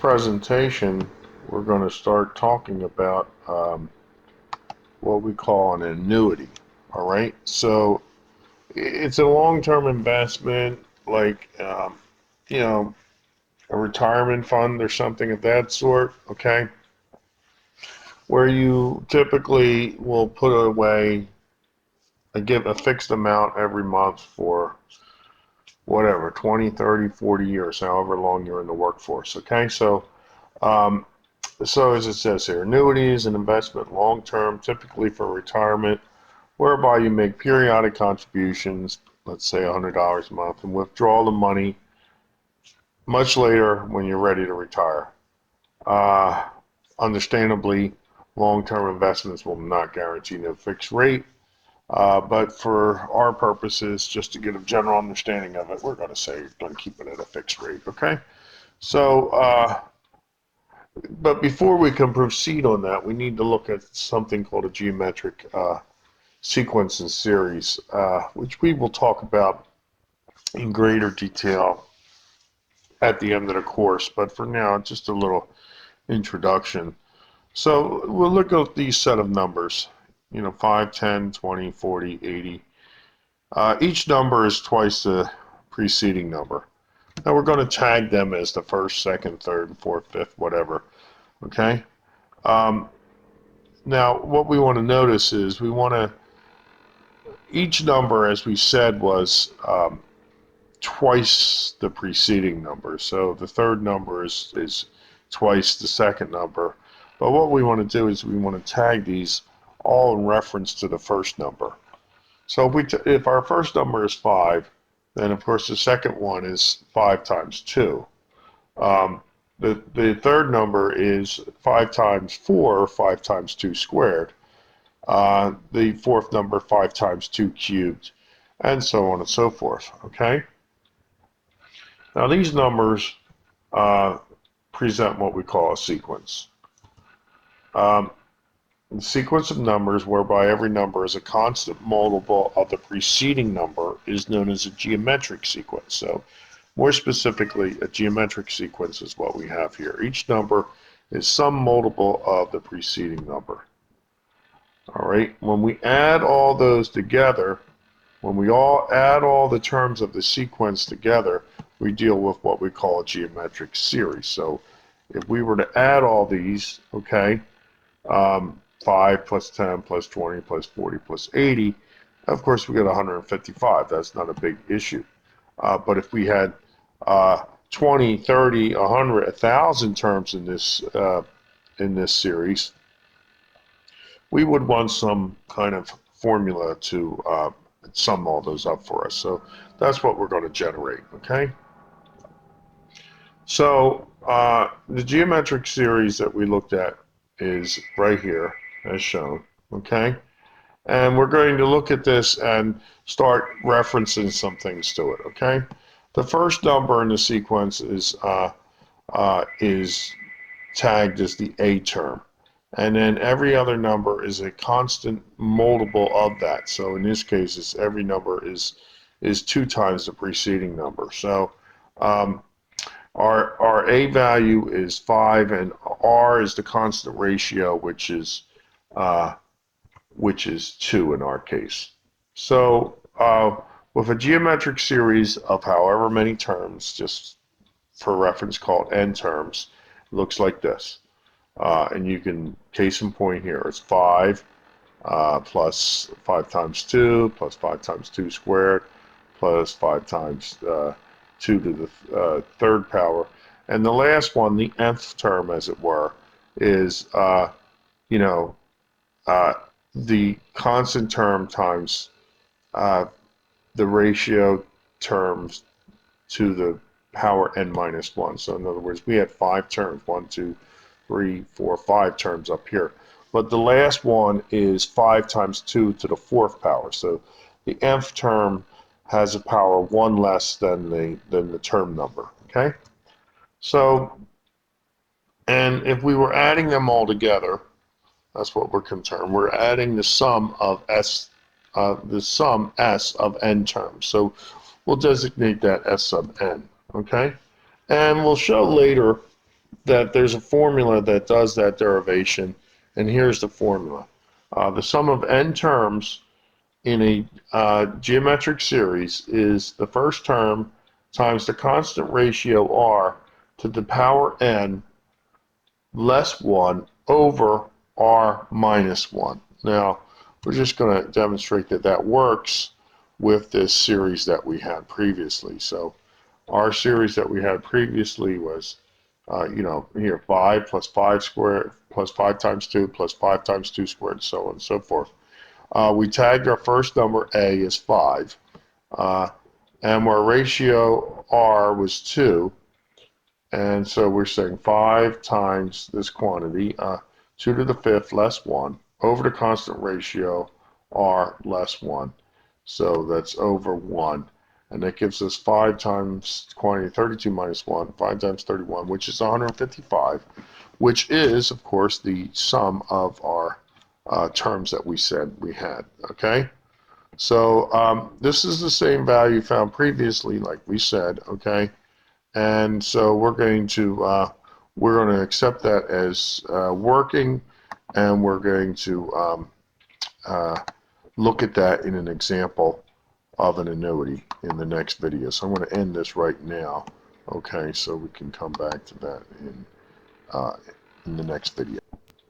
presentation, we're going to start talking about what we call an annuity. All right, so it's a long-term investment, like you know, a retirement fund or something of that sort. Okay, where you typically will put away give a fixed amount every month for whatever 20, 30, 40 years, however long you're in the workforce. Okay, um, so as it says here, annuity is an investment long-term, typically for retirement, whereby you make periodic contributions, let's say $100 a month, and withdraw the money much later when you're ready to retire. Uh, Understandably, long-term investments will not guarantee no fixed rate, but for our purposes, just to get a general understanding of it, we're going to say you're going to keep it at a fixed rate, okay? So, but before we can proceed on that, we need to look at something called a geometric sequence and series, which we will talk about in greater detail at the end of the course. But for now, just a little introduction. So we'll look at these set of numbers, 5, 10, 20, 40, 80. Each number is twice the preceding number. Now we're going to tag them as the first, second, third, fourth, fifth, whatever. Okay? Now what we want to notice is each number, as we said, was twice the preceding number. So the third number is twice the second number. But what we want to do is we want to tag these all in reference to the first number. So if our first number is 5, then of course the second one is 5 times 2. The third number is 5 times 4, 5 times 2 squared. The fourth number, 5 times 2 cubed, and so on and so forth. Okay? Now these numbers present what we call a sequence. The sequence of numbers whereby every number is a constant multiple of the preceding number is known as a geometric sequence. So more specifically, a geometric sequence is what we have here. Each number is some multiple of the preceding number. All right, when we add all those together, when we add all the terms of the sequence together, we deal with what we call a geometric series. So if we were to add all these, okay, 5 plus 10 plus 20 plus 40 plus 80, of course we get 155. That's not a big issue. But if we had 20, 30, 100, 1,000 terms in this series, we would want some kind of formula to sum all those up for us. So that's what we're going to generate, okay? So the geometric series that we looked at is right here, as shown, okay? And we're going to look at this and start referencing some things to it, okay? The first number in the sequence is tagged as the A term. And then every other number is a constant multiple of that. So in this case, every number is 2 times the preceding number. So our A value is 5, and R is the constant ratio, which is 2 in our case. So with a geometric series of however many terms, just for reference called n terms, looks like this. And you can case in point here. It's 5 plus 5 times 2 plus 5 times 2 squared plus 5 times 2 to the third power. And the last one, the nth term, as it were, is the constant term times the ratio terms to the power n minus 1. So in other words, we had 5 terms, 1, 2, 3, 4, 5 terms up here. But the last one is 5 times 2 to the 4th power. So the nth term has a power 1 less than the term number. Okay? So, and if we were adding them all together, that's what we're concerned. We're adding the sum of S of n terms. So we'll designate that S sub n. Okay? And we'll show later that there's a formula that does that derivation, and here's the formula. The sum of n terms in a geometric series is the first term times the constant ratio r to the power n less 1 over r minus 1. Now, we're just going to demonstrate that that works with this series that we had previously. So our series that we had previously was, here 5 plus 5 squared plus 5 times 2 plus 5 times 2 squared, so on and so forth. We tagged our first number a as 5, and our ratio r was 2. And so we're saying 5 times this quantity, 2 to the 5th less 1, over the constant ratio r less 1. So that's over 1. And that gives us 5 times quantity 32 minus 1, 5 times 31, which is 155, which is, of course, the sum of our terms that we said we had. Okay? So this is the same value found previously, like we said. Okay? And so we're going to accept that as working, and we're going to look at that in an example of an annuity in the next video. So I'm going to end this right now. Okay, so we can come back to that in the next video.